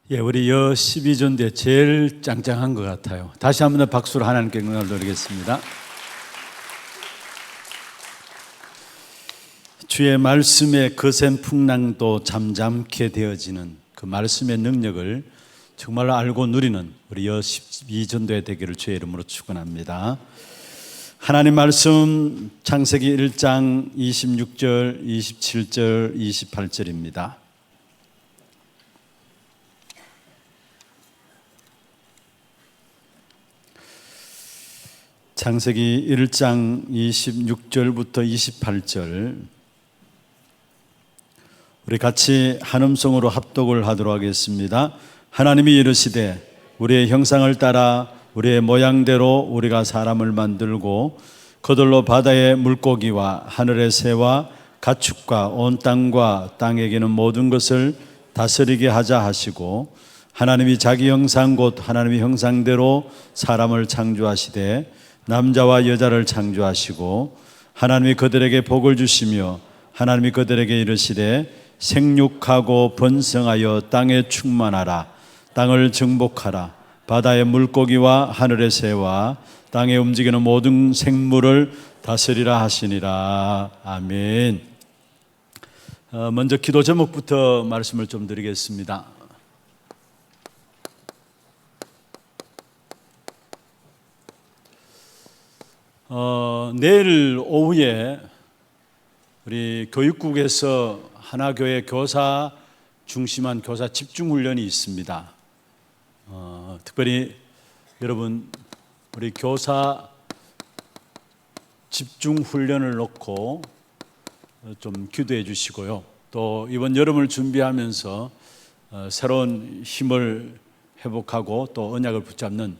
예, 우리 여 12전대 제일 짱짱한 것 같아요. 다시 한번 박수로 하나님께 영광을 돌리겠습니다. 주의 말씀의 거센 풍랑도 잠잠케 되어지는 그 말씀의 능력을 정말로 알고 누리는 우리 여 12전도의 되기를 주의 이름으로 축원합니다. 하나님 말씀 창세기 1장 26절, 27절, 28절입니다. 창세기 1장 26절부터 28절 우리 같이 한 음성으로 합독을 하도록 하겠습니다. 하나님이 이르시되 우리의 형상을 따라 우리의 모양대로 우리가 사람을 만들고 그들로 바다의 물고기와 하늘의 새와 가축과 온 땅과 땅에 기는 모든 것을 다스리게 하자 하시고 하나님이 자기 형상 곧 하나님의 형상대로 사람을 창조하시되 남자와 여자를 창조하시고 하나님이 그들에게 복을 주시며 하나님이 그들에게 이르시되 생육하고 번성하여 땅에 충만하라. 땅을 정복하라. 바다의 물고기와 하늘의 새와 땅에 움직이는 모든 생물을 다스리라 하시니라. 아멘. 먼저 기도 제목부터 말씀을 좀 드리겠습니다. 내일 오후에 우리 교육국에서 하나교회 교사 중심한 교사 집중훈련이 있습니다. 특별히 여러분 우리 교사 집중훈련을 놓고 좀 기도해 주시고요. 또 이번 여름을 준비하면서 새로운 힘을 회복하고 또 언약을 붙잡는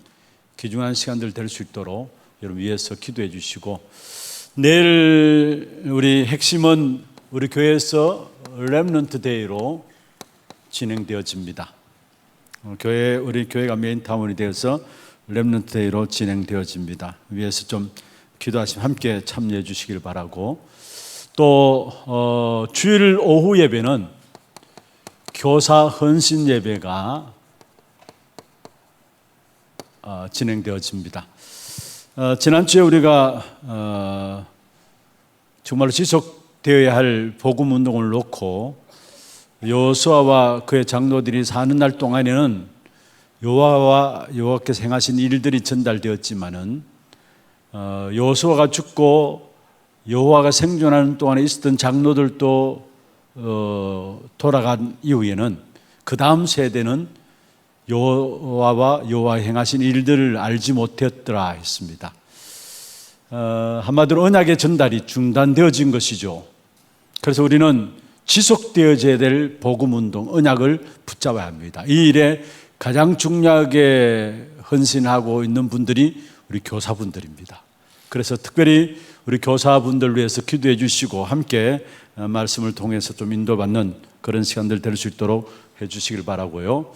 귀중한 시간들 될 수 있도록 여러분 위해서 기도해 주시고, 내일 우리 핵심은 우리 교회에서 렘넌트 데이로 진행되어집니다. 우리 교회가 메인타운이 되어서 렘넌트 데이로 진행되어집니다. 위해서 좀 기도하시면 함께 참여해 주시길 바라고, 또 주일 오후 예배는 교사 헌신 예배가 진행되어집니다. 지난주에 우리가 정말로 지속되어야 할 복음 운동을 놓고 여호수아와 그의 장로들이 사는 날 동안에는 여호와와 여호와께서 행하신 일들이 전달되었지만은 여호수아가 죽고 여호와가 생존하는 동안에 있었던 장로들도 돌아간 이후에는 그 다음 세대는 여호와와 여호와의 행하신 일들을 알지 못했더라 했습니다. 한마디로 언약의 전달이 중단되어진 것이죠. 그래서 우리는 지속되어져야 될 복음운동, 언약을 붙잡아야 합니다. 이 일에 가장 중요하게 헌신하고 있는 분들이 우리 교사분들입니다. 그래서 특별히 우리 교사분들 위해서 기도해 주시고 함께 말씀을 통해서 좀 인도받는 그런 시간들 될 수 있도록 해 주시길 바라고요.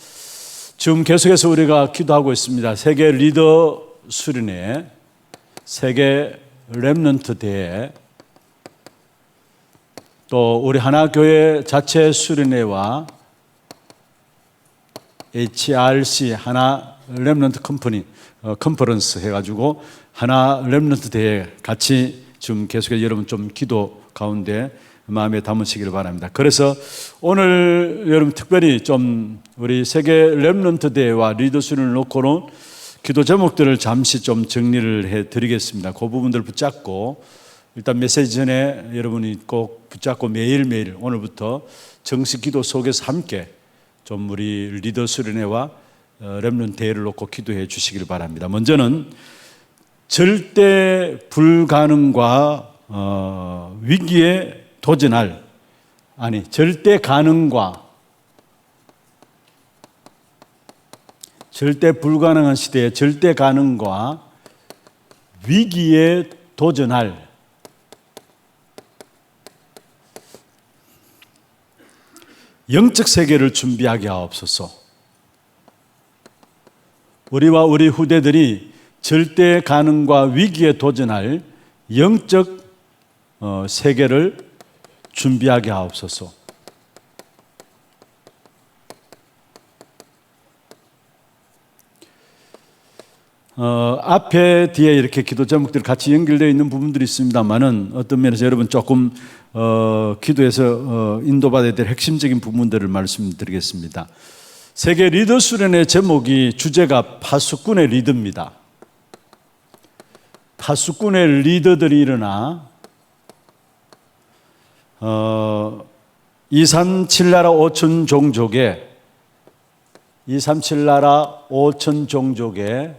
지금 계속해서 우리가 기도하고 있습니다. 세계 리더 수련회, 세계 렘넌트 대회, 또 우리 하나교회 자체 수련회와 HRC 하나 렘넌트 컨퍼런스 해가지고 하나 렘넌트 대회 같이 지금 계속해서 여러분 좀 기도 가운데 마음에 담으시길 바랍니다. 그래서 오늘 여러분 특별히 좀 우리 세계 렘넌트 대회와 리더 수련을 놓고는 기도 제목들을 잠시 좀 정리를 해 드리겠습니다. 그 부분들 붙잡고 일단 메시지 전에 여러분이 꼭 붙잡고 매일매일 오늘부터 정식 기도 속에서 함께 좀 우리 리더 수련회와 렘넌트 대회를 놓고 기도해 주시길 바랍니다. 먼저는 절대 불가능과 위기에 도전할, 절대 가능과 절대 불가능한 시대에 절대 가능과 위기에 도전할 영적 세계를 준비하게 하옵소서. 우리와 우리 후대들이 절대 가능과 위기에 도전할 영적 세계를 준비하게 하옵소서. 앞에 뒤에 이렇게 기도 제목들 같이 연결되어 있는 부분들이 있습니다만은 어떤 면에서 여러분 조금 기도에서 인도받아야 될 핵심적인 부분들을 말씀드리겠습니다. 세계 리더 수련의 제목이 주제가 파수꾼의 리더입니다. 파수꾼의 리더들이 일어나 237 나라 5천 종족에 237 나라 5천 종족에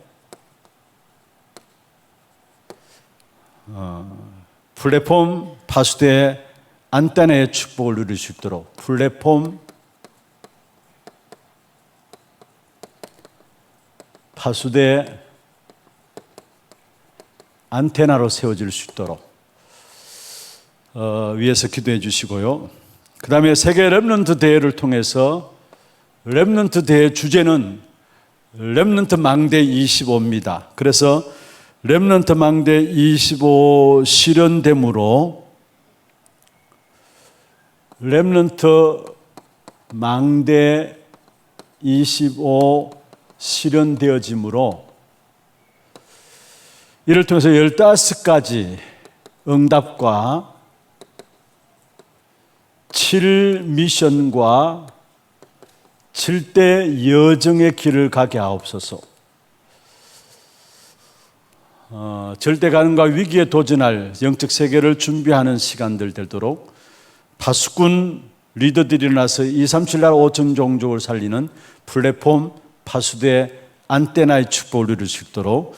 플랫폼 파수대 안테나의 축복을 누릴 수 있도록 플랫폼 파수대 안테나로 세워질 수 있도록 위에서 기도해 주시고요. 그 다음에 세계 렘넌트 대회를 통해서 렘넌트 대회 주제는 렘넌트 망대 25입니다. 그래서 렘넌트 망대 25 실현됨으로 렘넌트 망대 25 실현되어짐으로 이를 통해서 15가지 응답과 7미션과 7대 여정의 길을 가게 하옵소서. 절대 가능과 위기에 도전할 영적 세계를 준비하는 시간들 되도록 파수꾼 리더들이 일어나서 237 나라 5천 종족을 살리는 플랫폼 파수대 안테나의 축복을 누릴 수 있도록,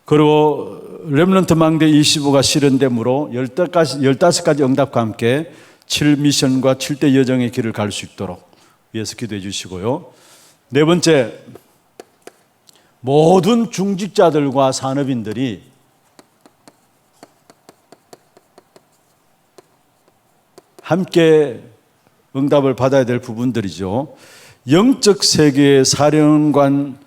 그리고 렘넌트 망대 25가 실현됨으로 15가지 응답과 함께 7미션과 7대 여정의 길을 갈 수 있도록 위해서 기도해 주시고요. 네 번째, 모든 중직자들과 산업인들이 함께 응답을 받아야 될 부분들이죠. 영적 세계의 사령관으로서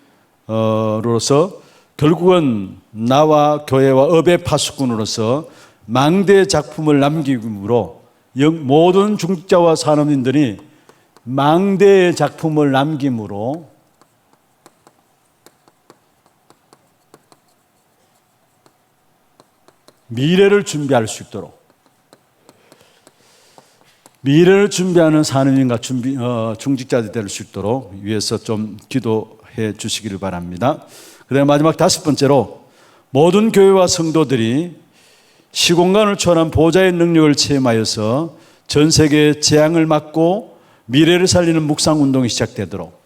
결국은 나와 교회와 업의 파수꾼으로서 망대 작품을 남김으로 모든 중직자와 산업인들이 망대의 작품을 남김으로 미래를 준비할 수 있도록, 미래를 준비하는 산업인과 중직자들이 될 수 있도록 위해서 좀 기도해 주시기를 바랍니다. 그 다음에 마지막 5번째로 모든 교회와 성도들이 시공간을 초월한 보좌의 능력을 체험하여서 전 세계의 재앙을 막고 미래를 살리는 묵상운동이 시작되도록,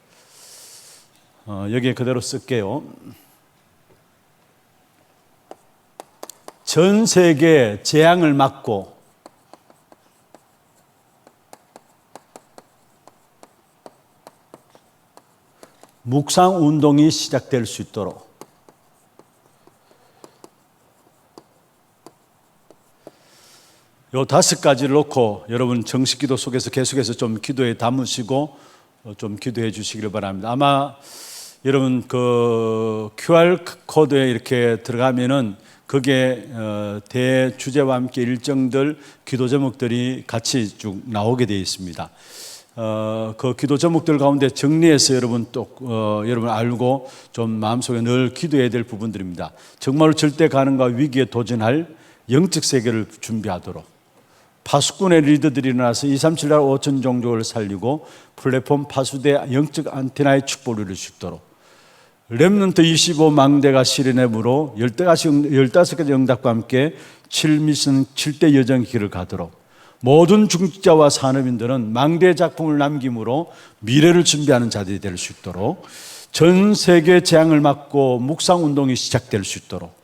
여기에 그대로 쓸게요. 전 세계의 재앙을 막고 묵상운동이 시작될 수 있도록 요 5가지를 놓고 여러분 정식 기도 속에서 계속해서 좀 기도에 담으시고 좀 기도해 주시기를 바랍니다. 아마 여러분 그 QR 코드에 이렇게 들어가면은 그게 대주제와 함께 일정들 기도 제목들이 같이 쭉 나오게 되어 있습니다. 그 기도 제목들 가운데 정리해서 여러분 또 여러분 알고 좀 마음속에 늘 기도해야 될 부분들입니다. 정말로 절대 가능과 위기에 도전할 영적 세계를 준비하도록 파수꾼의 리더들이 일어나서 237 나라 5천 종족을 살리고 플랫폼 파수대 영적 안테나의 축복을 누릴 수 있도록 렘넌트 25 망대가 실현함으로 15가지 응답과 함께 7미션 7대 여정 길을 가도록 모든 중직자와 산업인들은 망대 작품을 남김으로 미래를 준비하는 자들이 될 수 있도록 전 세계 재앙을 막고 묵상운동이 시작될 수 있도록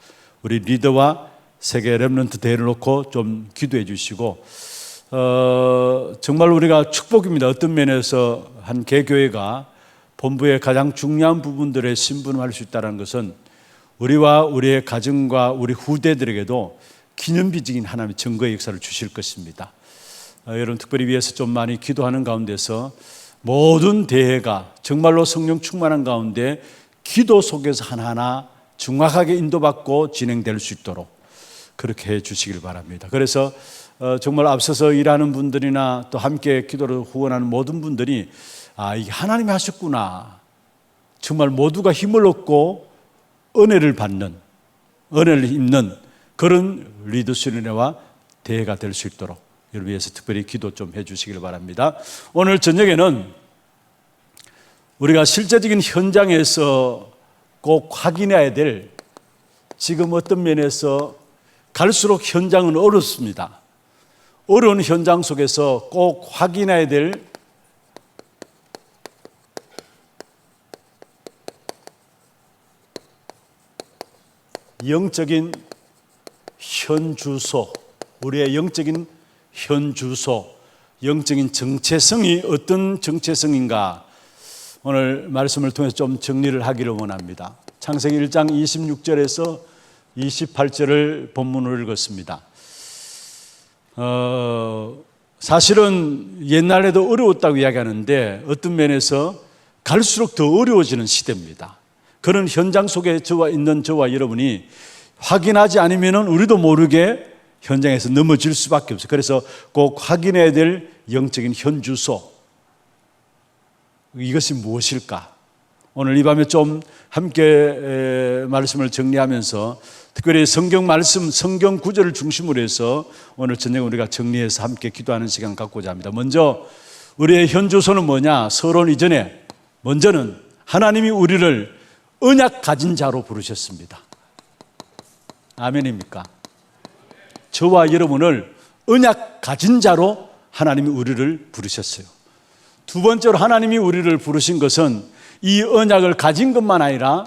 우리 리더와 세계 렘넌트 대회를 놓고 좀 기도해 주시고 정말 우리가 축복입니다. 어떤 면에서 한 개교회가 본부의 가장 중요한 부분들에 신분할 수 있다는 것은 우리와 우리의 가정과 우리 후대들에게도 기념비적인 하나님의 증거의 역사를 주실 것입니다. 여러분 특별히 위해서 좀 많이 기도하는 가운데서 모든 대회가 정말로 성령 충만한 가운데 기도 속에서 하나하나 정확하게 인도받고 진행될 수 있도록 그렇게 해 주시길 바랍니다. 그래서 정말 앞서서 일하는 분들이나 또 함께 기도를 후원하는 모든 분들이 이게 하나님이 하셨구나, 정말 모두가 힘을 얻고 은혜를 받는, 은혜를 입는 그런 리더십과 대회가 될 수 있도록 여러분 위해서 특별히 기도 좀 해주시길 바랍니다. 오늘 저녁에는 우리가 실제적인 현장에서 꼭 확인해야 될, 지금 어떤 면에서 갈수록 현장은 어렵습니다. 어려운 현장 속에서 꼭 확인해야 될 영적인 현주소, 우리의 영적인 현주소, 영적인 정체성이 어떤 정체성인가, 오늘 말씀을 통해서 좀 정리를 하기를 원합니다. 창세기 1장 26절에서 28절을 본문으로 읽었습니다. 사실은 옛날에도 어려웠다고 이야기하는데 어떤 면에서 갈수록 더 어려워지는 시대입니다. 그런 현장 속에 있는 저와 여러분이 확인하지 않으면 우리도 모르게 현장에서 넘어질 수밖에 없어요. 그래서 꼭 확인해야 될 영적인 현주소, 이것이 무엇일까? 오늘 이 밤에 좀 함께 말씀을 정리하면서 특별히 성경 말씀, 성경 구절을 중심으로 해서 오늘 저녁 우리가 정리해서 함께 기도하는 시간 갖고자 합니다. 먼저 우리의 현주소는 뭐냐? 서론 이전에 먼저는 하나님이 우리를 언약 가진 자로 부르셨습니다. 아멘입니까? 저와 여러분을 언약 가진 자로 하나님이 우리를 부르셨어요. 두 번째로 하나님이 우리를 부르신 것은 이 언약을 가진 것만 아니라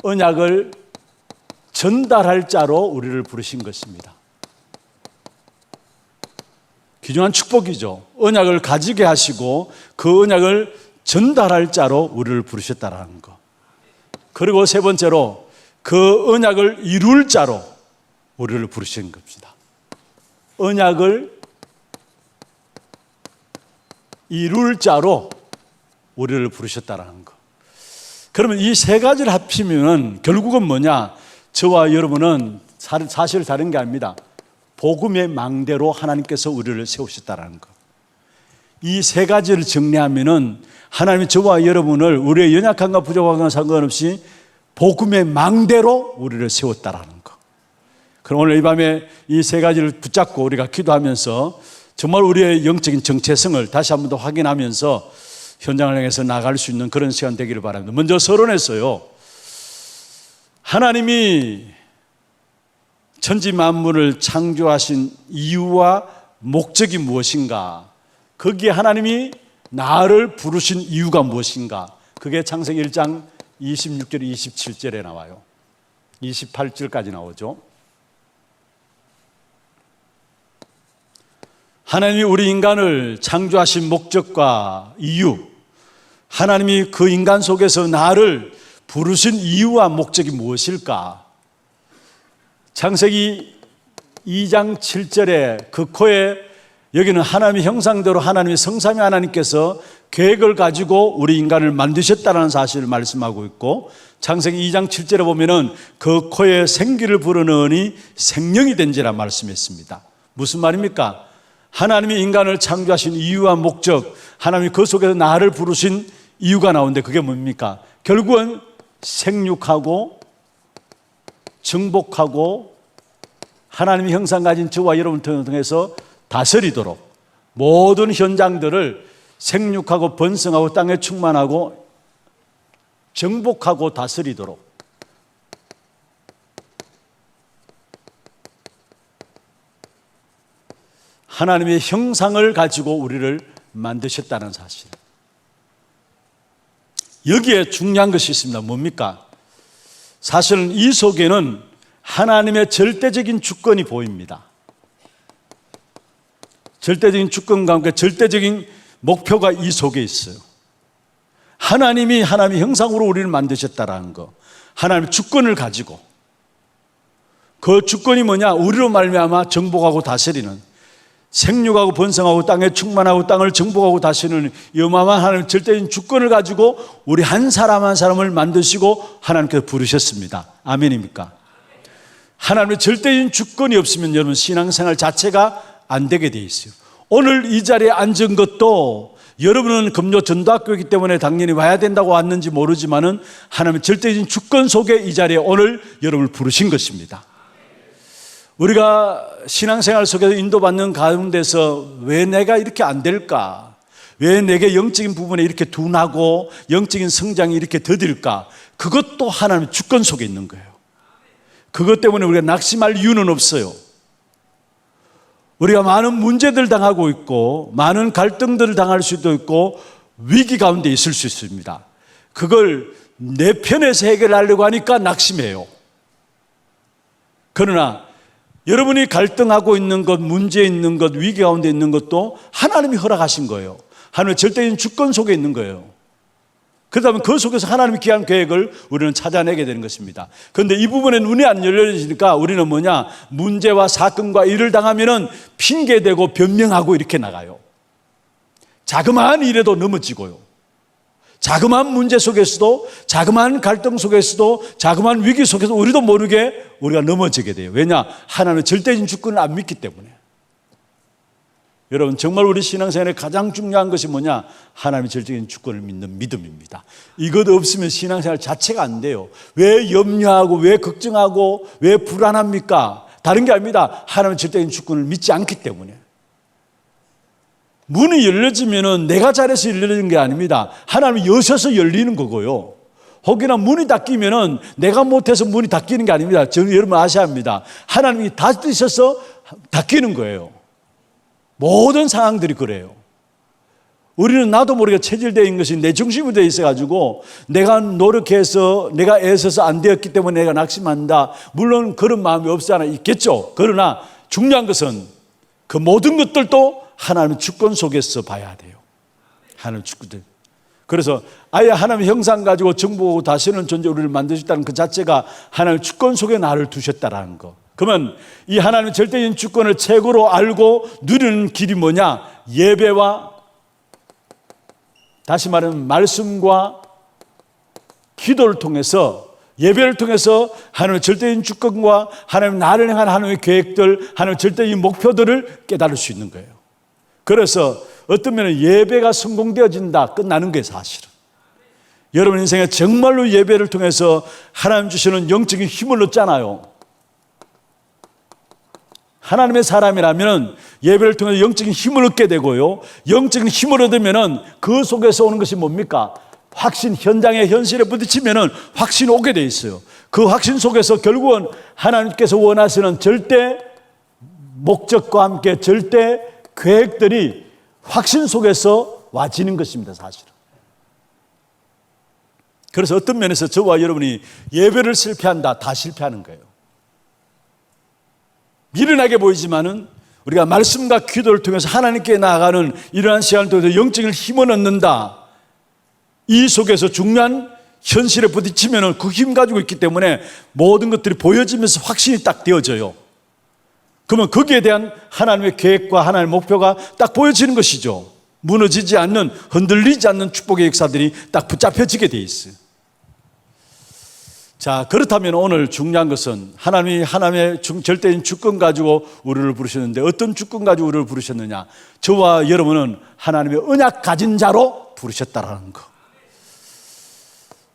언약을 전달할 자로 우리를 부르신 것입니다. 귀중한 축복이죠. 언약을 가지게 하시고 그 언약을 전달할 자로 우리를 부르셨다라는 것. 그리고 세 번째로 그 언약을 이룰 자로 우리를 부르신 겁니다. 언약을 이룰 자로 우리를 부르셨다라는 것. 그러면 이 세 가지를 합치면 결국은 뭐냐? 저와 여러분은 사실 다른 게 아닙니다. 복음의 망대로 하나님께서 우리를 세우셨다라는 것. 이 세 가지를 정리하면은 하나님이 저와 여러분을 우리의 연약함과 부족함과 상관없이 복음의 망대로 우리를 세웠다라는 것. 그럼 오늘 이 밤에 이 세 가지를 붙잡고 우리가 기도하면서 정말 우리의 영적인 정체성을 다시 한 번 더 확인하면서 현장을 향해서 나갈 수 있는 그런 시간 되기를 바랍니다. 먼저 서론에서요, 하나님이 천지 만물을 창조하신 이유와 목적이 무엇인가, 거기에 하나님이 나를 부르신 이유가 무엇인가, 그게 창세기 1장 26절 27절에 나와요. 28절까지 나오죠. 하나님이 우리 인간을 창조하신 목적과 이유, 하나님이 그 인간 속에서 나를 부르신 이유와 목적이 무엇일까? 창세기 2장 7절에 그 코에, 여기는 하나님의 형상대로 하나님의 성삼위 하나님께서 계획을 가지고 우리 인간을 만드셨다는 사실을 말씀하고 있고, 창세기 2장 7절에 보면은 그 코에 생기를 불어넣으니 생명이 된지라 말씀했습니다. 무슨 말입니까? 하나님이 인간을 창조하신 이유와 목적, 하나님이 그 속에서 나를 부르신 이유가 나오는데 그게 뭡니까? 결국은 생육하고 정복하고 하나님의 형상 가진 저와 여러분을 통해서 다스리도록, 모든 현장들을 생육하고 번성하고 땅에 충만하고 정복하고 다스리도록, 하나님의 형상을 가지고 우리를 만드셨다는 사실. 여기에 중요한 것이 있습니다. 뭡니까? 사실은 이 속에는 하나님의 절대적인 주권이 보입니다. 절대적인 주권과 함께 절대적인 목표가 이 속에 있어요. 하나님이 하나님의 형상으로 우리를 만드셨다라는 거, 하나님의 주권을 가지고, 그 주권이 뭐냐? 우리로 말미암아 정복하고 다스리는, 생육하고 번성하고 땅에 충만하고 땅을 정복하고 다스리는 어마어마한 하나님의 절대적인 주권을 가지고 우리 한 사람 한 사람을 만드시고 하나님께서 부르셨습니다. 아멘입니까? 하나님의 절대적인 주권이 없으면 여러분 신앙생활 자체가 안 되게 돼 있어요. 오늘 이 자리에 앉은 것도 여러분은 금요 전도학교이기 때문에 당연히 와야 된다고 왔는지 모르지만은 하나님의 절대적인 주권 속에 이 자리에 오늘 여러분을 부르신 것입니다. 우리가 신앙생활 속에서 인도받는 가운데서 왜 내가 이렇게 안 될까? 왜 내게 영적인 부분에 이렇게 둔하고 영적인 성장이 이렇게 더딜까? 그것도 하나님의 주권 속에 있는 거예요. 그것 때문에 우리가 낙심할 이유는 없어요. 우리가 많은 문제들 당하고 있고 많은 갈등들을 당할 수도 있고 위기 가운데 있을 수 있습니다. 그걸 내 편에서 해결하려고 하니까 낙심해요. 그러나 여러분이 갈등하고 있는 것, 문제 있는 것, 위기 가운데 있는 것도 하나님이 허락하신 거예요. 하나님의 절대적인 주권 속에 있는 거예요. 그렇다면 그 속에서 하나님의 귀한 계획을 우리는 찾아내게 되는 것입니다. 그런데 이 부분에 눈이 안 열려지니까 우리는 뭐냐? 문제와 사건과 일을 당하면은 핑계대고 변명하고 이렇게 나가요. 자그마한 일에도 넘어지고요. 자그마한 문제 속에서도, 자그마한 갈등 속에서도, 자그마한 위기 속에서 우리도 모르게 우리가 넘어지게 돼요. 왜냐? 하나님의 절대적인 주권을 안 믿기 때문에. 여러분, 정말 우리 신앙생활에 가장 중요한 것이 뭐냐? 하나님의 절대적인 주권을 믿는 믿음입니다. 이것 없으면 신앙생활 자체가 안 돼요. 왜 염려하고 왜 걱정하고 왜 불안합니까? 다른 게 아닙니다. 하나님의 절대적인 주권을 믿지 않기 때문에. 문이 열려지면은 내가 잘해서 열리는 게 아닙니다. 하나님이 여셔서 열리는 거고요. 혹여나 문이 닫히면은 내가 못해서 문이 닫히는 게 아닙니다. 저는 여러분 아셔야 합니다. 하나님이 닫으셔서 닫히는 거예요. 모든 상황들이 그래요. 우리는 나도 모르게 체질되어 있는 것이 내 중심이 되어 있어가지고 내가 노력해서 내가 애써서 안 되었기 때문에 내가 낙심한다. 물론 그런 마음이 없지 않아 있겠죠. 그러나 중요한 것은 그 모든 것들도 하나님의 주권 속에서 봐야 돼요. 하나님의 주권. 그래서 아예 하나님의 형상 가지고 정복하고 다스리는 존재 우리를 만드셨다는 그 자체가 하나님의 주권 속에 나를 두셨다라는 거. 그러면 이 하나님의 절대적인 주권을 최고로 알고 누리는 길이 뭐냐? 예배와 다시 말하면 말씀과 기도를 통해서 예배를 통해서 하나님의 절대적인 주권과 하나님 나를 향한 하나님의 계획들, 하나님의 절대적인 목표들을 깨달을 수 있는 거예요. 그래서 어떤 면은 예배가 성공되어진다, 끝나는 게 사실은. 여러분 인생에 정말로 예배를 통해서 하나님 주시는 영적인 힘을 얻잖아요. 하나님의 사람이라면 예배를 통해서 영적인 힘을 얻게 되고요. 영적인 힘을 얻으면 그 속에서 오는 것이 뭡니까? 확신, 현장의 현실에 부딪히면 확신 오게 돼 있어요. 그 확신 속에서 결국은 하나님께서 원하시는 절대 목적과 함께 절대 계획들이 확신 속에서 와지는 것입니다, 사실은. 그래서 어떤 면에서 저와 여러분이 예배를 실패한다, 다 실패하는 거예요. 미련하게 보이지만은 우리가 말씀과 기도를 통해서 하나님께 나아가는 이러한 시간을 통해서 영적인 힘을 얻는다. 이 속에서 중요한 현실에 부딪히면 그 힘 가지고 있기 때문에 모든 것들이 보여지면서 확신이 딱 되어져요. 그러면 거기에 대한 하나님의 계획과 하나님의 목표가 딱 보여지는 것이죠. 무너지지 않는, 흔들리지 않는 축복의 역사들이 딱 붙잡혀지게 돼 있어요. 자, 그렇다면 오늘 중요한 것은 하나님의 절대적인 주권 가지고 우리를 부르셨는데 어떤 주권 가지고 우리를 부르셨느냐? 저와 여러분은 하나님의 언약 가진 자로 부르셨다라는 거.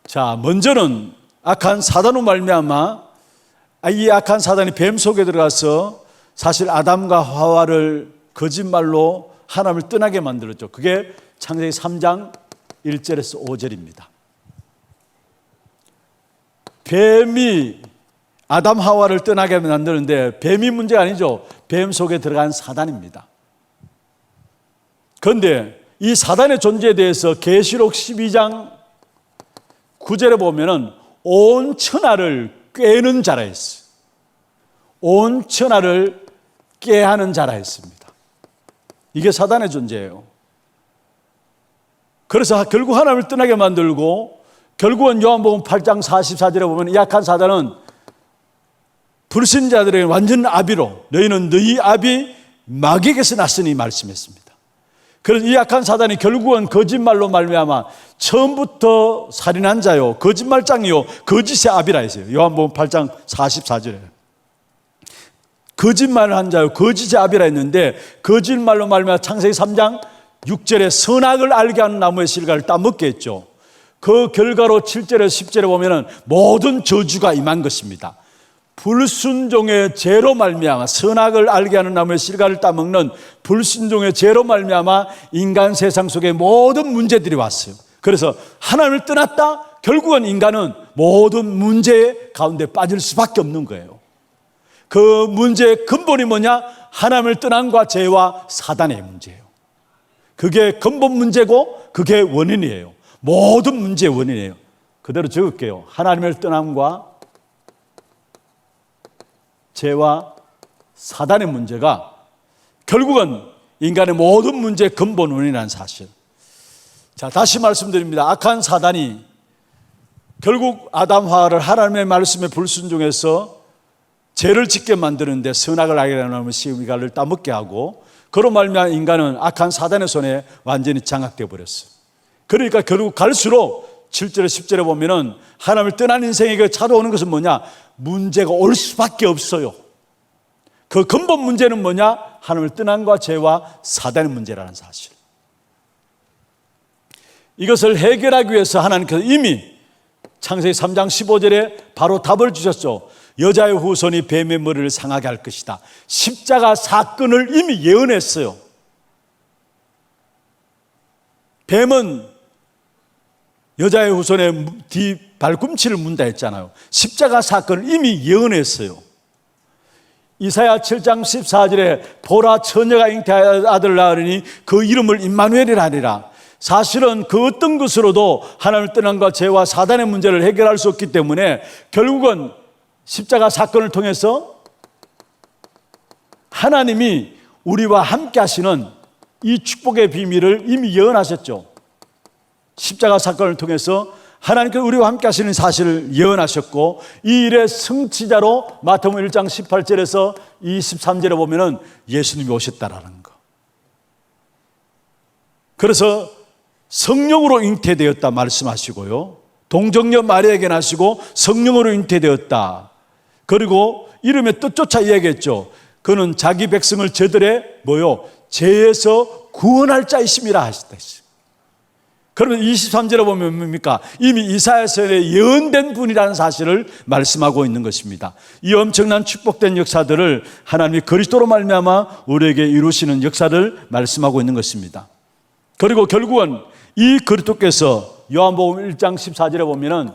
자, 먼저는 악한 사단으로 말미암아 이 악한 사단이 뱀 속에 들어가서 사실 아담과 하와를 거짓말로 하나님을 떠나게 만들었죠. 그게 창세기 3장 1절에서 5절입니다. 뱀이 아담 하와를 떠나게 만드는데 뱀이 문제가 아니죠. 뱀 속에 들어간 사단입니다. 그런데 이 사단의 존재에 대해서 계시록 12장 9절에 보면은 온 천하를 꿰는 자라 했어요. 온 천하를 꾀하는 자라 했습니다. 이게 사단의 존재예요. 그래서 결국 하나님을 떠나게 만들고 결국은 요한복음 8장 44절에 보면 이 약한 사단은 불신자들에게 완전 아비로 너희는 너희 아비 마귀에게서 났으니 말씀했습니다. 그래서 이 약한 사단이 결국은 거짓말로 말미암아 처음부터 살인한 자요 거짓말장이요 거짓의 아비라 했어요. 요한복음 8장 44절에 거짓말을 한 자요 거짓의 아비라 했는데 거짓말로 말미암아 창세기 3장 6절에 선악을 알게 하는 나무의 실과를 따먹게 했죠. 그 결과로 7절에 10절에 보면은 모든 저주가 임한 것입니다. 불순종의 죄로 말미암아, 선악을 알게 하는 나무의 실과를 따먹는 불순종의 죄로 말미암아 인간 세상 속에 모든 문제들이 왔어요. 그래서 하나님을 떠났다, 결국은 인간은 모든 문제 가운데 빠질 수밖에 없는 거예요. 그 문제의 근본이 뭐냐? 하나님을 떠남과 죄와 사단의 문제예요. 그게 근본 문제고 그게 원인이에요. 모든 문제의 원인이에요. 그대로 적을게요. 하나님을 떠남과 죄와 사단의 문제가 결국은 인간의 모든 문제의 근본 원인이라는 사실. 자, 다시 말씀드립니다. 악한 사단이 결국 아담하와를 하나님의 말씀에 불순종해서 죄를 짓게 만드는데 선악을 알게 하는 실과를 따먹게 하고, 그로 말미암아 인간은 악한 사단의 손에 완전히 장악되어 버렸어요. 그러니까 결국 갈수록 7절에 10절에 보면은 하나님을 떠난 인생에게 찾아오는 것은 뭐냐? 문제가 올 수밖에 없어요. 그 근본 문제는 뭐냐? 하나님을 떠난과 죄와 사단의 문제라는 사실. 이것을 해결하기 위해서 하나님께서 이미 창세기 3장 15절에 바로 답을 주셨죠. 여자의 후손이 뱀의 머리를 상하게 할 것이다. 십자가 사건을 이미 예언했어요. 뱀은 여자의 후손의 뒤 발꿈치를 문다 했잖아요. 십자가 사건을 이미 예언했어요. 이사야 7장 14절에 보라, 처녀가 잉태하여 아들을 낳으리니 그 이름을 임마누엘이라 하리라. 사실은 그 어떤 것으로도 하나님을 떠남과 죄와 사단의 문제를 해결할 수 없기 때문에 결국은 십자가 사건을 통해서 하나님이 우리와 함께 하시는 이 축복의 비밀을 이미 예언하셨죠. 십자가 사건을 통해서 하나님께서 우리와 함께 하시는 사실을 예언하셨고, 이 일의 성취자로 마태복음 1장 18절에서 23절에 보면은 예수님이 오셨다라는 거. 그래서 성령으로 잉태되었다 말씀하시고요, 동정녀 마리아에게 나시고 성령으로 잉태되었다. 그리고 이름의 뜻조차 이야기했죠. 그는 자기 백성을 저들의 죄에서 구원할 자이심이라 하셨다. 그러면 23절에 보면 뭡니까? 이미 이사야서에 예언된 분이라는 사실을 말씀하고 있는 것입니다. 이 엄청난 축복된 역사들을 하나님이 그리스도로 말미암아 우리에게 이루시는 역사를 말씀하고 있는 것입니다. 그리고 결국은 이 그리스도께서 요한복음 1장 14절에 보면은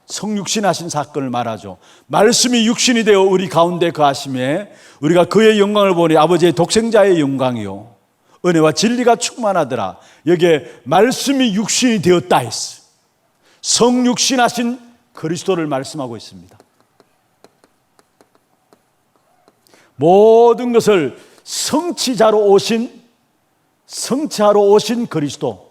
성육신하신 사건을 말하죠. 말씀이 육신이 되어 우리 가운데 거하심에 우리가 그의 영광을 보니 아버지의 독생자의 영광이요 은혜와 진리가 충만하더라. 여기에 말씀이 육신이 되었다 했어요. 성육신하신 그리스도를 말씀하고 있습니다. 모든 것을 성취하러 오신 그리스도,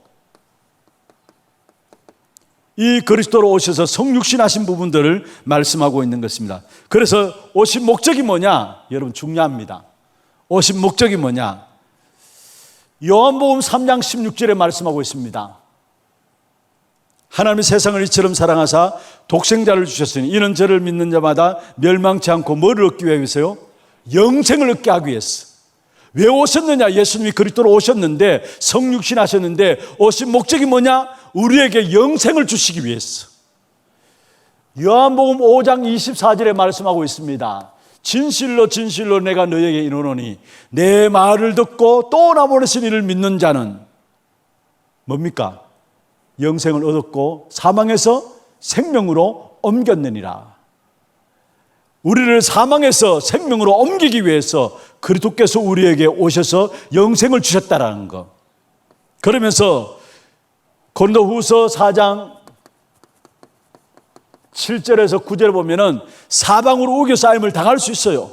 이 그리스도로 오셔서 성육신하신 부분들을 말씀하고 있는 것입니다. 그래서 오신 목적이 뭐냐? 여러분 중요합니다. 오신 목적이 뭐냐? 요한복음 3장 16절에 말씀하고 있습니다. 하나님이 세상을 이처럼 사랑하사 독생자를 주셨으니 이는 저를 믿는 자마다 멸망치 않고 뭐를 얻기 위해서요? 영생을 얻게 하기 위해서. 왜 오셨느냐? 예수님이 그리스도로 오셨는데, 성육신 하셨는데 오신 목적이 뭐냐? 우리에게 영생을 주시기 위해서. 요한복음 5장 24절에 말씀하고 있습니다. 진실로 진실로 내가 너에게 이르노니 내 말을 듣고 또 나 보내신 이를 믿는 자는 뭡니까? 영생을 얻었고 사망에서 생명으로 옮겼느니라. 우리를 사망에서 생명으로 옮기기 위해서 그리스도께서 우리에게 오셔서 영생을 주셨다라는 것. 그러면서 고린도후서 4장 7절에서 9절을 보면은 사방으로 우겨 쌓임을 당할 수 있어요.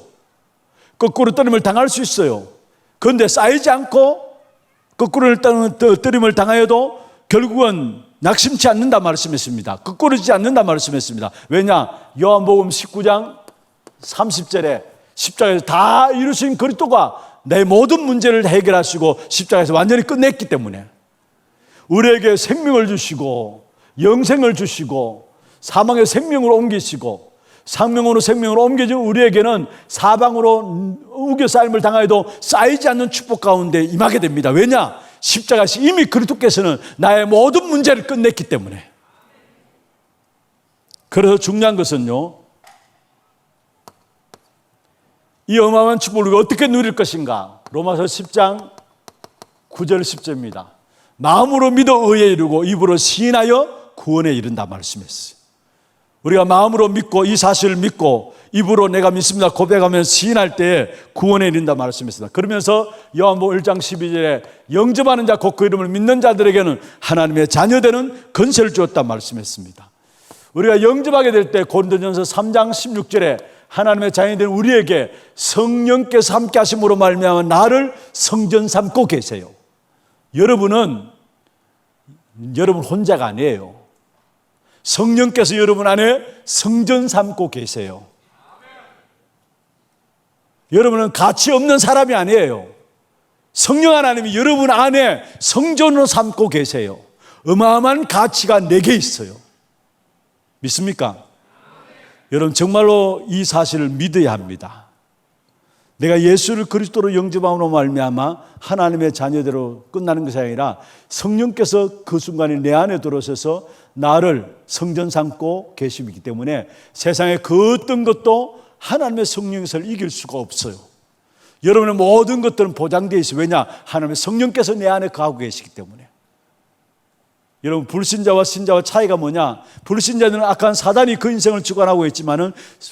거꾸로 떠림을 당할 수 있어요. 그런데 쌓이지 않고 거꾸로 떠림을 당하여도 결국은 낙심치 않는다 말씀했습니다. 거꾸로지지 않는다 말씀했습니다. 왜냐? 요한복음 19장 30절에 십자가에서 다 이루신 그리스도가 내 모든 문제를 해결하시고 십자가에서 완전히 끝냈기 때문에 우리에게 생명을 주시고 영생을 주시고 사망의 생명으로 옮기시고 생명으로 옮겨진 우리에게는 사방으로 우겨 쌓임을 당하여도 쌓이지 않는 축복 가운데 임하게 됩니다. 왜냐? 십자가에서 이미 그리스도께서는 나의 모든 문제를 끝냈기 때문에. 그래서 중요한 것은요, 이 어마어마한 축복을 우리가 어떻게 누릴 것인가? 로마서 10장 9절 10절입니다. 마음으로 믿어 의에 이르고 입으로 시인하여 구원에 이른다 말씀했어요. 우리가 마음으로 믿고 이 사실을 믿고 입으로 내가 믿습니다 고백하면 시인할 때 구원에 이른다 말씀했습니다. 그러면서 요한복음 1장 12절에 영접하는 자 곧 그 이름을 믿는 자들에게는 하나님의 자녀되는 권세를 주었다 말씀했습니다. 우리가 영접하게 될 때 고린도전서 3장 16절에 하나님의 자녀된 우리에게 성령께서 함께 하심으로 말미암아 나를 성전 삼고 계세요. 여러분 혼자가 아니에요. 성령께서 여러분 안에 성전 삼고 계세요. 여러분은 가치 없는 사람이 아니에요. 성령 하나님이 여러분 안에 성전으로 삼고 계세요. 어마어마한 가치가 내게 있어요. 믿습니까? 여러분 정말로 이 사실을 믿어야 합니다. 내가 예수를 그리스도로 영접함으로 말미암아 하나님의 자녀대로 끝나는 것이 아니라 성령께서 그 순간에 내 안에 들어오셔서 나를 성전 삼고 계시기 때문에 세상의 그 어떤 것도 하나님의 성령께서를 이길 수가 없어요. 여러분의 모든 것들은 보장되어 있어요. 왜냐? 하나님의 성령께서 내 안에 거하고 계시기 때문에. 여러분 불신자와 신자와 차이가 뭐냐? 불신자들은 악한 사단이 그 인생을 주관하고 있지만은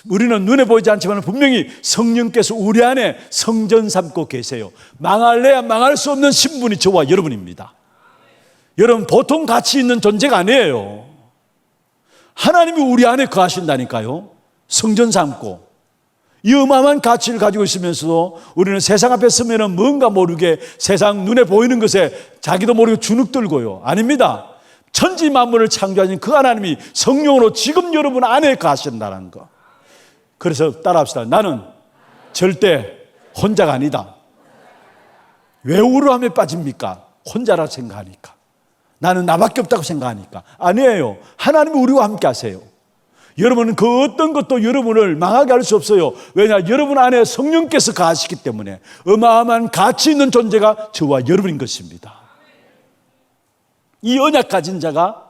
우리는 눈에 보이지 않지만 분명히 성령께서 우리 안에 성전 삼고 계세요. 망할래야 망할 수 없는 신분이 저와 여러분입니다. 여러분 보통 가치 있는 존재가 아니에요. 하나님이 우리 안에 거하신다니까요. 성전 삼고 이 어마어마한 가치를 가지고 있으면서도 우리는 세상 앞에 서면은 뭔가 모르게 세상 눈에 보이는 것에 자기도 모르게 주눅 들고요. 아닙니다. 천지 만물을 창조하신 그 하나님이 성령으로 지금 여러분 안에 거하신다는 거. 그래서 따라합시다. 나는 절대 혼자가 아니다. 왜 우울함에 빠집니까? 혼자라 생각하니까. 나는 나밖에 없다고 생각하니까. 아니에요. 하나님이 우리와 함께 하세요. 여러분은 그 어떤 것도 여러분을 망하게 할 수 없어요. 왜냐? 여러분 안에 성령께서 거하시기 때문에 어마어마한 가치 있는 존재가 저와 여러분인 것입니다. 이 언약 가진 자가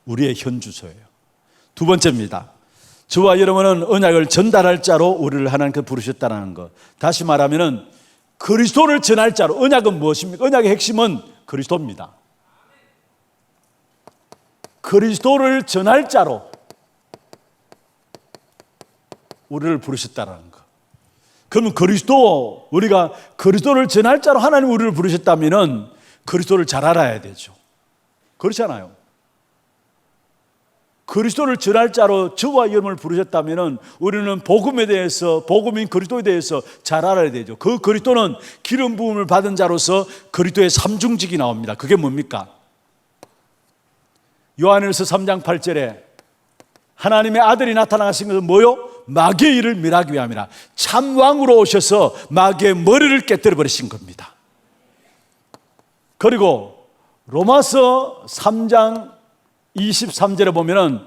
우리의 현주소예요. 두 번째입니다. 저와 여러분은 언약을 전달할 자로 우리를 하나님께서 부르셨다는 것. 다시 말하면 그리스도를 전할 자로. 언약은 무엇입니까? 언약의 핵심은 그리스도입니다. 그리스도를 전할 자로 우리를 부르셨다는 것. 그러면 우리가 그리스도를 전할 자로 하나님 우리를 부르셨다면 그리스도를 잘 알아야 되죠. 그렇잖아요. 그리스도를 전할 자로 저와 여러분을 부르셨다면 우리는 복음에 대해서, 복음인 그리스도에 대해서 잘 알아야 되죠. 그 그리스도는 기름 부음을 받은 자로서 그리스도의 삼중직이 나옵니다. 그게 뭡니까? 요한일서 3장 8절에 하나님의 아들이 나타나신 것은 뭐요? 마귀의 일을 멸하기 위함이라. 참 왕으로 오셔서 마귀의 머리를 깨뜨려 버리신 겁니다. 그리고 로마서 3장 23절에 보면은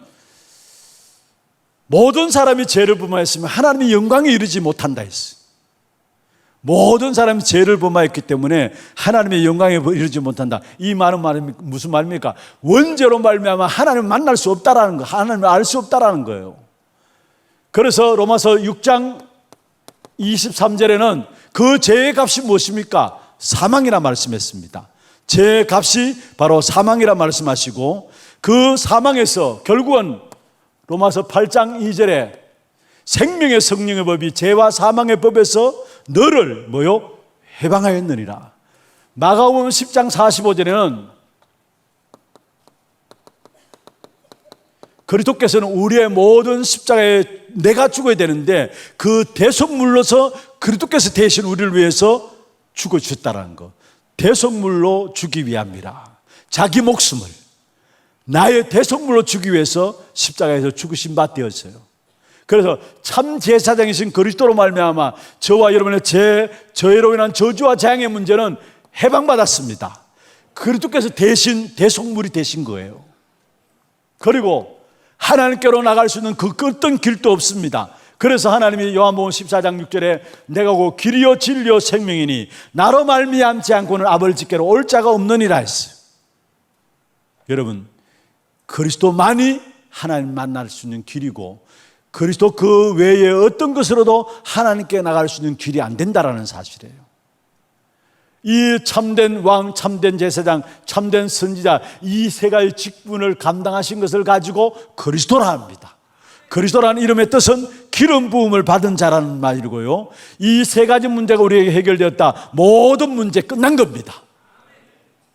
모든 사람이 죄를 범하였으면 하나님의 영광에 이르지 못한다 했어요. 모든 사람이 죄를 범하였기 때문에 하나님의 영광에 이르지 못한다. 이 말은 무슨 말입니까? 원죄로 말미암아 하나님을 만날 수 없다라는 거, 하나님을 알 수 없다라는 거예요. 그래서 로마서 6장 23절에는 그 죄의 값이 무엇입니까? 사망이라 말씀했습니다. 죄의 값이 바로 사망이라 말씀하시고 그 사망에서 결국은 로마서 8장 2절에 생명의 성령의 법이 죄와 사망의 법에서 너를 뭐요? 해방하였느니라. 마가복음 10장 45절에는 그리스도께서는 우리의 모든 십자가에 내가 죽어야 되는데 그 대속물로서 그리스도께서 대신 우리를 위해서 죽어주셨다는 것. 대속물로 주기 위함이라. 자기 목숨을 나의 대속물로 주기 위해서 십자가에서 죽으신 바 되었어요. 그래서 참 제사장이신 그리스도로 말미암아 저와 여러분의 저희로 인한 저주와 재앙의 문제는 해방받았습니다. 그리스도께서 대신 대속물이 되신 거예요. 그리고 하나님께로 나갈 수 있는 그 어떤 길도 없습니다. 그래서 하나님이 요한복음 14장 6절에 내가 곧 길이요 진리요 생명이니 나로 말미암지 않고는 아버지께로 올 자가 없느니라 했어요. 여러분, 그리스도만이 하나님 만날 수 있는 길이고 그리스도 그 외에 어떤 것으로도 하나님께 나갈 수 있는 길이 안 된다라는 사실이에요. 이 참된 왕, 참된 제사장, 참된 선지자, 이 세 가지 직분을 감당하신 것을 가지고 그리스도라 합니다. 그리스도라는 이름의 뜻은 기름 부음을 받은 자라는 말이고요, 이 세 가지 문제가 우리에게 해결되었다, 모든 문제 끝난 겁니다.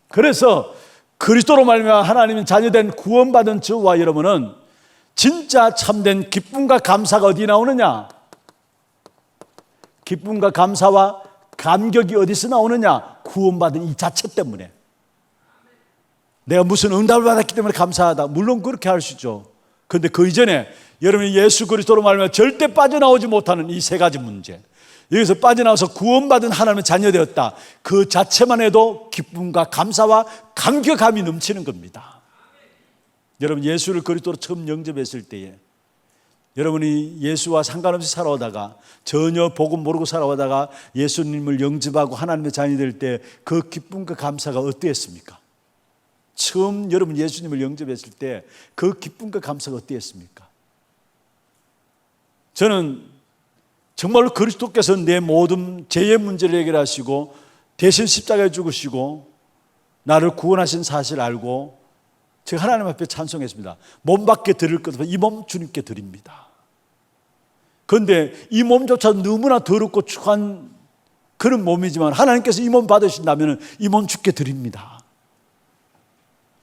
그래서 그리스도로 말미암아 하나님의 자녀된 구원받은 저와 여러분은 진짜 참된 기쁨과 감사가 어디 나오느냐? 기쁨과 감사와 감격이 어디서 나오느냐? 구원받은 이 자체 때문에. 내가 무슨 응답을 받았기 때문에 감사하다, 물론 그렇게 할 수 있죠. 그런데 그 이전에 여러분이 예수 그리스도로 말하면 절대 빠져나오지 못하는 이 세 가지 문제, 여기서 빠져나와서 구원받은 하나님의 자녀되었다, 그 자체만 해도 기쁨과 감사와 감격함이 넘치는 겁니다. 여러분, 예수를 그리스도로 처음 영접했을 때에 여러분이 예수와 상관없이 살아오다가 전혀 복음 모르고 살아오다가 예수님을 영접하고 하나님의 자녀이 될 때 그 기쁨과 감사가 어땠습니까? 처음 여러분 예수님을 영접했을 때 그 기쁨과 감사가 어땠습니까? 저는 정말로 그리스도께서 내 모든 죄의 문제를 해결하시고 대신 십자가에 죽으시고 나를 구원하신 사실을 알고 제가 하나님 앞에 찬송했습니다. 몸밖에 드릴 것 없어 이 몸 주님께 드립니다. 그런데 이 몸조차 너무나 더럽고 추한 그런 몸이지만 하나님께서 이 몸 받으신다면 이 몸 주께 드립니다.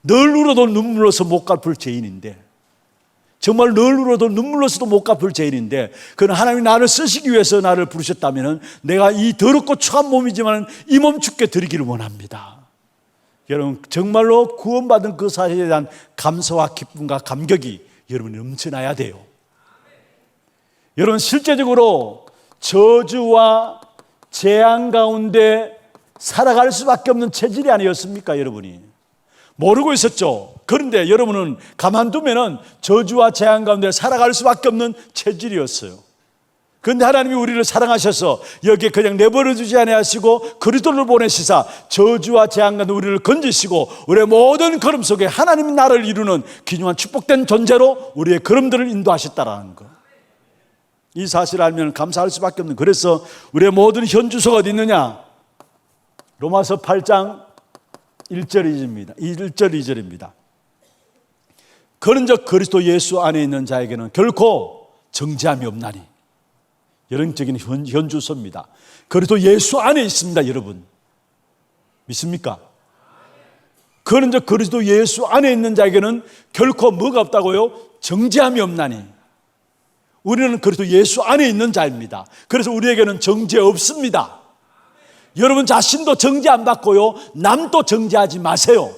늘 울어도 눈물로서 못 갚을 죄인인데, 정말 늘 울어도 눈물로서도 못 갚을 죄인인데, 그는 하나님이 나를 쓰시기 위해서 나를 부르셨다면 내가 이 더럽고 추한 몸이지만 이 몸 주께 드리기를 원합니다. 여러분, 정말로 구원받은 그 사실에 대한 감사와 기쁨과 감격이 여러분이 넘쳐나야 돼요. 여러분, 실제적으로 저주와 재앙 가운데 살아갈 수밖에 없는 체질이 아니었습니까? 여러분이 모르고 있었죠. 그런데 여러분은 가만두면 저주와 재앙 가운데 살아갈 수밖에 없는 체질이었어요. 그런데 하나님이 우리를 사랑하셔서 여기에 그냥 내버려 두지 아니하시고 그리스도를 보내시사 저주와 재앙 가운데 우리를 건지시고 우리의 모든 걸음 속에 하나님이 나를 이루는 귀중한 축복된 존재로 우리의 걸음들을 인도하셨다라는 것, 이 사실을 알면 감사할 수밖에 없는. 그래서 우리의 모든 현주소가 어디 있느냐? 로마서 8장 1절 2절입니다. 그런즉 그리스도 예수 안에 있는 자에게는 결코 정죄함이 없나니. 영적인 현주소입니다. 그리스도 예수 안에 있습니다. 여러분 믿습니까? 그런즉 그리스도 예수 안에 있는 자에게는 결코 뭐가 없다고요? 정죄함이 없나니. 우리는 그리스도 예수 안에 있는 자입니다. 그래서 우리에게는 정죄 없습니다. 여러분 자신도 정죄 안 받고요, 남도 정죄하지 마세요.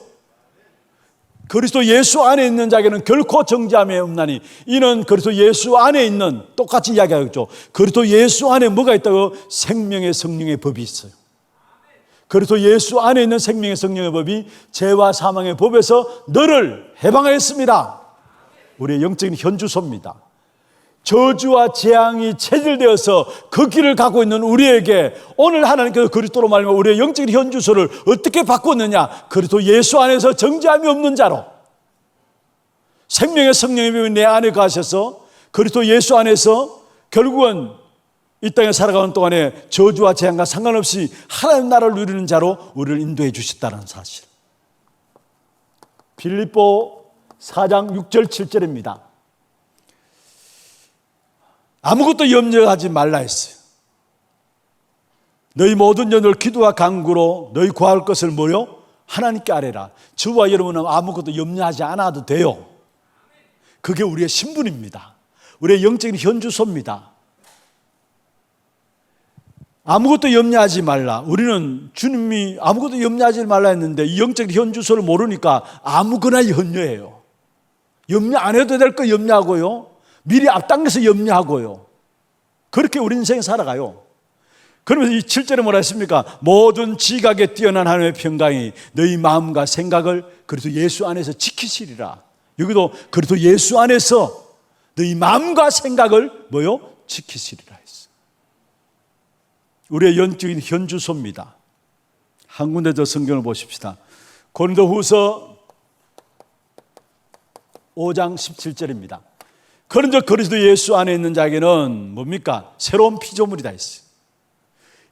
그리스도 예수 안에 있는 자에게는 결코 정죄함이 없나니 이는 그리스도 예수 안에 있는, 똑같이 이야기하겠죠. 그리스도 예수 안에 뭐가 있다고? 생명의 성령의 법이 있어요. 그리스도 예수 안에 있는 생명의 성령의 법이 죄와 사망의 법에서 너를 해방하였습니다. 우리의 영적인 현주소입니다. 저주와 재앙이 체질되어서 그 길을 가고 있는 우리에게 오늘 하나님께서 그리스도로 말미암아 우리의 영적인 현주소를 어떻게 바꿨느냐? 그리스도 예수 안에서 정죄함이 없는 자로, 생명의 성령님이 내 안에 가셔서 그리스도 예수 안에서 결국은 이 땅에 살아가는 동안에 저주와 재앙과 상관없이 하나님 나라를 누리는 자로 우리를 인도해 주셨다는 사실. 빌립보 4장 6절 7절입니다. 아무것도 염려하지 말라 했어요. 너희 모든 연을 기도와 간구로 너희 구할 것을 뭐요? 하나님께 아뢰라. 저와 여러분은 아무것도 염려하지 않아도 돼요. 그게 우리의 신분입니다. 우리의 영적인 현주소입니다. 아무것도 염려하지 말라. 우리는 주님이 아무것도 염려하지 말라 했는데 이 영적인 현주소를 모르니까 아무거나 염려해요. 염려 안 해도 될 거 염려하고요, 미리 앞당겨서 염려하고요. 그렇게 우리 인생에 살아가요. 그러면서 이 7절에 뭐라 했습니까? 모든 지각에 뛰어난 하나님의 평강이 너희 마음과 생각을 그리스도 예수 안에서 지키시리라. 여기도 그리스도 예수 안에서 너희 마음과 생각을 뭐요? 지키시리라 했어요. 우리의 영적인 현주소입니다. 한 군데 더 성경을 보십시다. 고린도후서 5장 17절입니다. 그런즉 그리스도 예수 안에 있는 자에게는 뭡니까? 새로운 피조물이다 했어요.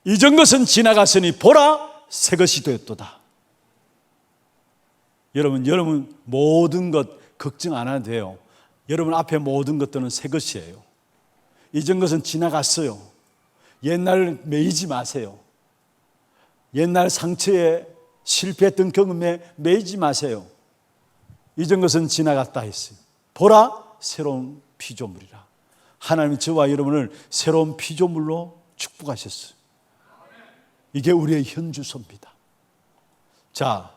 이전 것은 지나갔으니 보라 새 것이 되었도다. 여러분 모든 것 걱정 안 해도 돼요. 여러분 앞에 모든 것들은 새 것이에요. 이전 것은 지나갔어요. 옛날 매이지 마세요. 옛날 상처에 실패했던 경험에 매이지 마세요. 이전 것은 지나갔다 했어요. 보라 새로운 피조물이라. 하나님이 저와 여러분을 새로운 피조물로 축복하셨어요. 이게 우리의 현주소입니다. 자,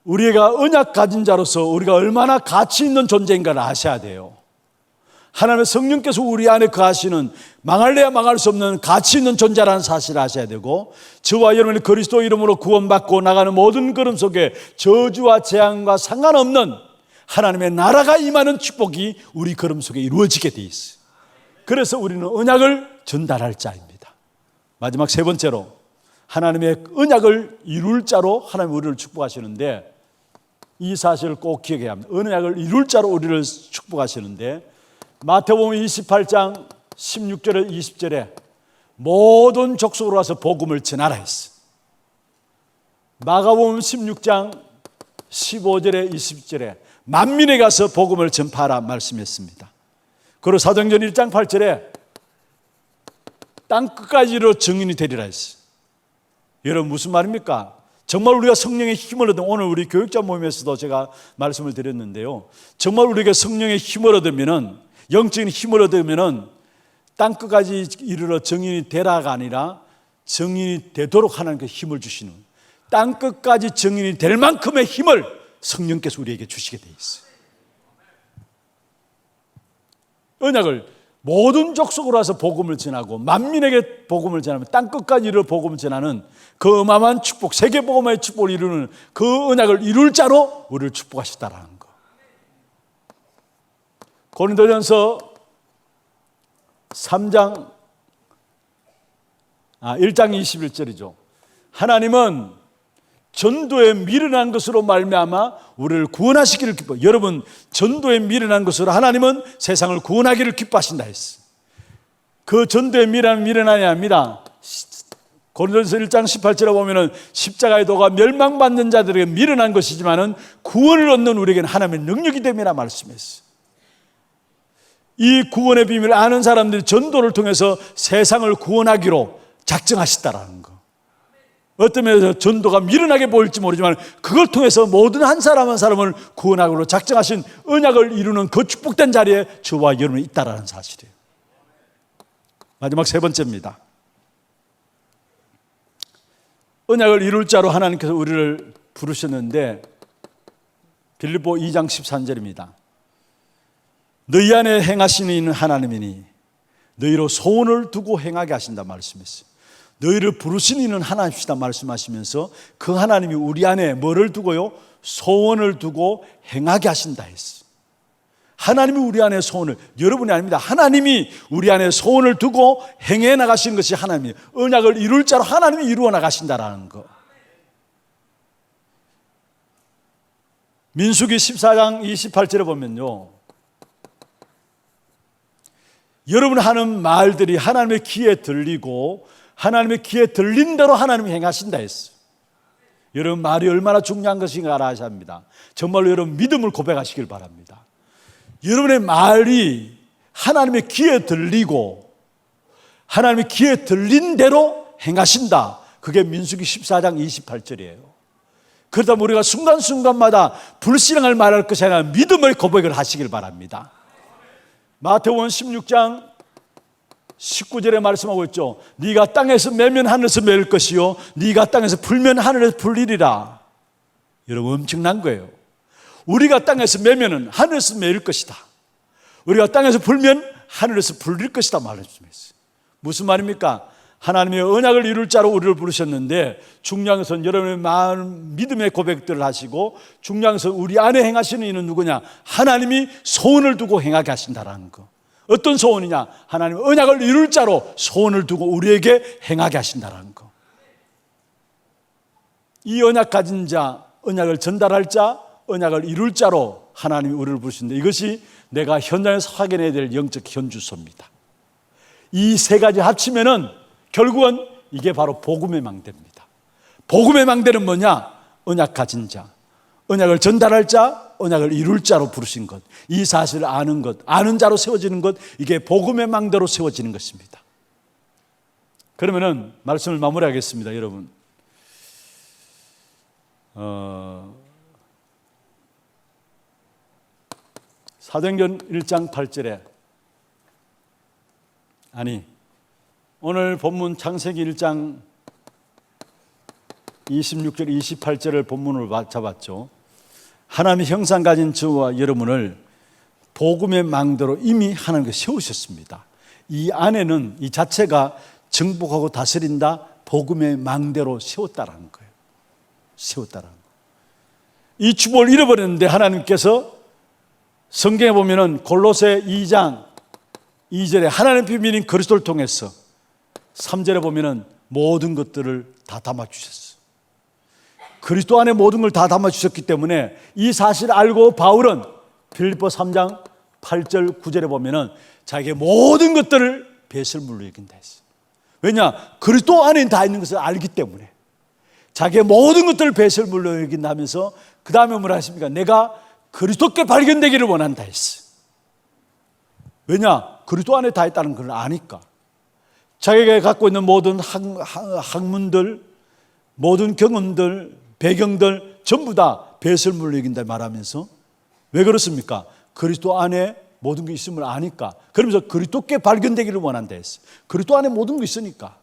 우리가 언약 가진 자로서 우리가 얼마나 가치 있는 존재인가를 아셔야 돼요. 하나님의 성령께서 우리 안에 거하시는 망할래야 망할 수 없는 가치 있는 존재라는 사실을 아셔야 되고, 저와 여러분이 그리스도 이름으로 구원받고 나가는 모든 걸음 속에 저주와 재앙과 상관없는 하나님의 나라가 임하는 축복이 우리 걸음 속에 이루어지게 돼 있어요. 그래서 우리는 언약을 전달할 자입니다. 마지막 세 번째로 하나님의 언약을 이룰 자로 하나님 우리를 축복하시는데, 이 사실을 꼭 기억해야 합니다. 언약을 이룰 자로 우리를 축복하시는데, 마태복음 28장 16절에 20절에 모든 족속으로 와서 복음을 전하라 했어. 마가복음 16장 15절에 20절에 만민에 가서 복음을 전파하라 말씀했습니다. 그리고 사도행전 1장 8절에 땅 끝까지로 증인이 되리라 했어. 여러분 무슨 말입니까? 정말 우리가 성령의 힘을 얻으면, 오늘 우리 교육자 모임에서도 제가 말씀을 드렸는데요, 정말 우리가 성령의 힘을 얻으면은, 영적인 힘을 얻으면은 땅끝까지 이르러 정인이 되라가 아니라 정인이 되도록 하나님께 힘을 주시는, 땅끝까지 정인이 될 만큼의 힘을 성령께서 우리에게 주시게 돼 있어요. 언약을 모든 족속으로 와서 복음을 전하고 만민에게 복음을 전하면 땅끝까지 이르러 복음을 전하는 그 어마어마한 축복, 세계복음의 축복을 이루는 그 언약을 이룰 자로 우리를 축복하셨다라는 거. 고린도전서 1장 21절이죠. 하나님은 전도에 미련한 것으로 말미암아 우리를 구원하시기를 기뻐. 여러분, 전도에 미련한 것으로 하나님은 세상을 구원하기를 기뻐하신다 했어요. 그 전도에 미련한이 아니라 고린도전서 1장 18절에 보면은 십자가의 도가 멸망받는 자들에게 미련한 것이지만은 구원을 얻는 우리에게는 하나님의 능력이 됨이라 말씀했어요. 이 구원의 비밀을 아는 사람들이 전도를 통해서 세상을 구원하기로 작정하셨다라는 거. 어떤 면에서 전도가 미련하게 보일지 모르지만 그걸 통해서 모든 한 사람 한 사람을 구원하기로 작정하신 언약을 이루는 그 축복된 자리에 저와 여러분이 있다라는 사실이에요. 마지막 세 번째입니다. 언약을 이룰 자로 하나님께서 우리를 부르셨는데, 빌립보 2장 13절입니다. 너희 안에 행하시는 이는 하나님이니 너희로 소원을 두고 행하게 하신다 말씀했어요. 너희를 부르신 이는 하나님이시다 말씀하시면서 그 하나님이 우리 안에 뭐를 두고요? 소원을 두고 행하게 하신다 했어요. 하나님이 우리 안에 소원을, 여러분이 아닙니다. 하나님이 우리 안에 소원을 두고 행해 나가시는 것이 하나님이에요. 언약을 이룰 자로 하나님이 이루어 나가신다라는 거. 민수기 14장 28절에 보면요, 여러분 하는 말들이 하나님의 귀에 들리고 하나님의 귀에 들린 대로 하나님이 행하신다 했어요. 여러분 말이 얼마나 중요한 것인가 알아야 합니다. 정말로 여러분 믿음을 고백하시길 바랍니다. 여러분의 말이 하나님의 귀에 들리고 하나님의 귀에 들린 대로 행하신다. 그게 민수기 14장 28절이에요. 그러다 우리가 순간순간마다 불신앙을 말할 것이 아니라 믿음의 고백을 하시길 바랍니다. 마태복음 16장 19절에 말씀하고 있죠. 네가 땅에서 매면 하늘에서 매일 것이요 네가 땅에서 풀면 하늘에서 풀리리라. 여러분 엄청난 거예요. 우리가 땅에서 매면은 하늘에서 매일 것이다. 우리가 땅에서 풀면 하늘에서 풀릴 것이다 말씀했어요. 무슨 말입니까? 하나님의 언약을 이룰 자로 우리를 부르셨는데, 중요한 것은 여러분의 마음 믿음의 고백들을 하시고, 중요한 것은 우리 안에 행하시는 이는 누구냐? 하나님이 소원을 두고 행하게 하신다라는 거. 어떤 소원이냐? 하나님 언약을 이룰 자로 소원을 두고 우리에게 행하게 하신다는 거. 이 언약 가진 자, 언약을 전달할 자, 언약을 이룰 자로 하나님이 우리를 부르시는데, 이것이 내가 현장에서 확인해야 될 영적 현주소입니다. 이 세 가지 합치면은 결국은 이게 바로 복음의 망대입니다. 복음의 망대는 뭐냐? 언약 가진 자, 언약을 전달할 자, 언약을 이룰 자로 부르신 것, 이 사실을 아는 것, 아는 자로 세워지는 것, 이게 복음의 망대로 세워지는 것입니다. 그러면은 말씀을 마무리하겠습니다. 여러분, 사도행전 1장 8절에, 오늘 본문 창세기 1장 26절 28절을 본문으로 잡았죠. 하나님의 형상 가진 저와 여러분을 복음의 망대로 이미 하나님께서 세우셨습니다. 이 안에는 이 자체가 정복하고 다스린다, 복음의 망대로 세웠다라는 거예요. 세웠다라는 거예요. 이 축복을 잃어버렸는데 하나님께서 성경에 보면은 골로새 2장 2절에 하나님의 비밀인 그리스도를 통해서, 3절에 보면은 모든 것들을 다 담아주셨어요. 그리스도 안에 모든 걸 다 담아주셨기 때문에 이 사실을 알고 바울은 빌립보 3장 8절 9절에 보면은 자기의 모든 것들을 배설물로 여긴다 했어요. 왜냐? 그리스도 안에 다 있는 것을 알기 때문에 자기의 모든 것들을 배설물로 여긴다면서 그 다음에 뭐라 하십니까? 내가 그리스도께 발견되기를 원한다 했어요. 왜냐? 그리스도 안에 다 있다는 걸 아니까. 자기가 갖고 있는 모든 학문들, 모든 경험들, 배경들 전부 다 배설물로 여긴다 말하면서, 왜 그렇습니까? 그리스도 안에 모든 게 있음을 아니까. 그러면서 그리스도께 발견되기를 원한다 했어요. 그리스도 안에 모든 게 있으니까.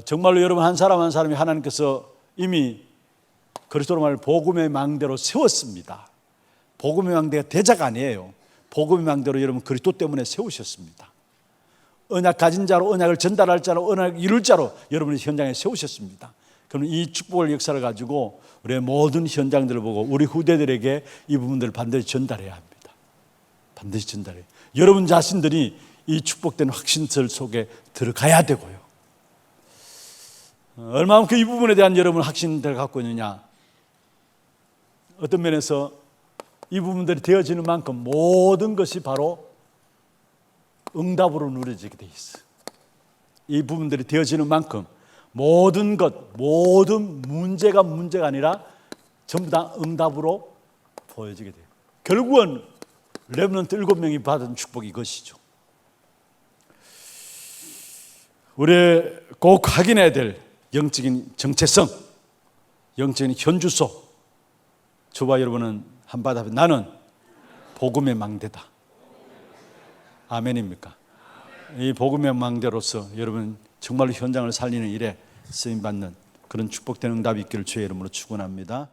정말로 여러분, 한 사람 한 사람이 하나님께서 이미 그리스도로 말하면 복음의 망대로 세웠습니다. 복음의 망대가 대자가 아니에요. 복음의 망대로 여러분 그리스도 때문에 세우셨습니다. 언약 가진 자로, 언약을 전달할 자로, 언약 이룰 자로 여러분의 현장에 세우셨습니다. 그럼 이 축복을 역사를 가지고 우리의 모든 현장들을 보고 우리 후대들에게 이 부분들을 반드시 전달해야 합니다. 반드시 전달해요. 여러분 자신들이 이 축복된 확신들 속에 들어가야 되고요. 얼마만큼 이 부분에 대한 여러분 확신들을 갖고 있느냐. 어떤 면에서 이 부분들이 되어지는 만큼 모든 것이 바로 응답으로 누려지게 돼 있어. 이 부분들이 되어지는 만큼 모든 것, 모든 문제가 아니라 전부 다 응답으로 보여지게 돼요. 결국은 렘넌트 7명이 받은 축복이 이것이죠. 우리 꼭 확인해야 될 영적인 정체성, 영적인 현주소. 저와 여러분은 한마디 하면 나는 복음의 망대다. 아멘입니까? 이 복음의 망대로서 여러분 정말로 현장을 살리는 일에 쓰임받는 그런 축복된 응답이 있기를 주의 이름으로 축원합니다.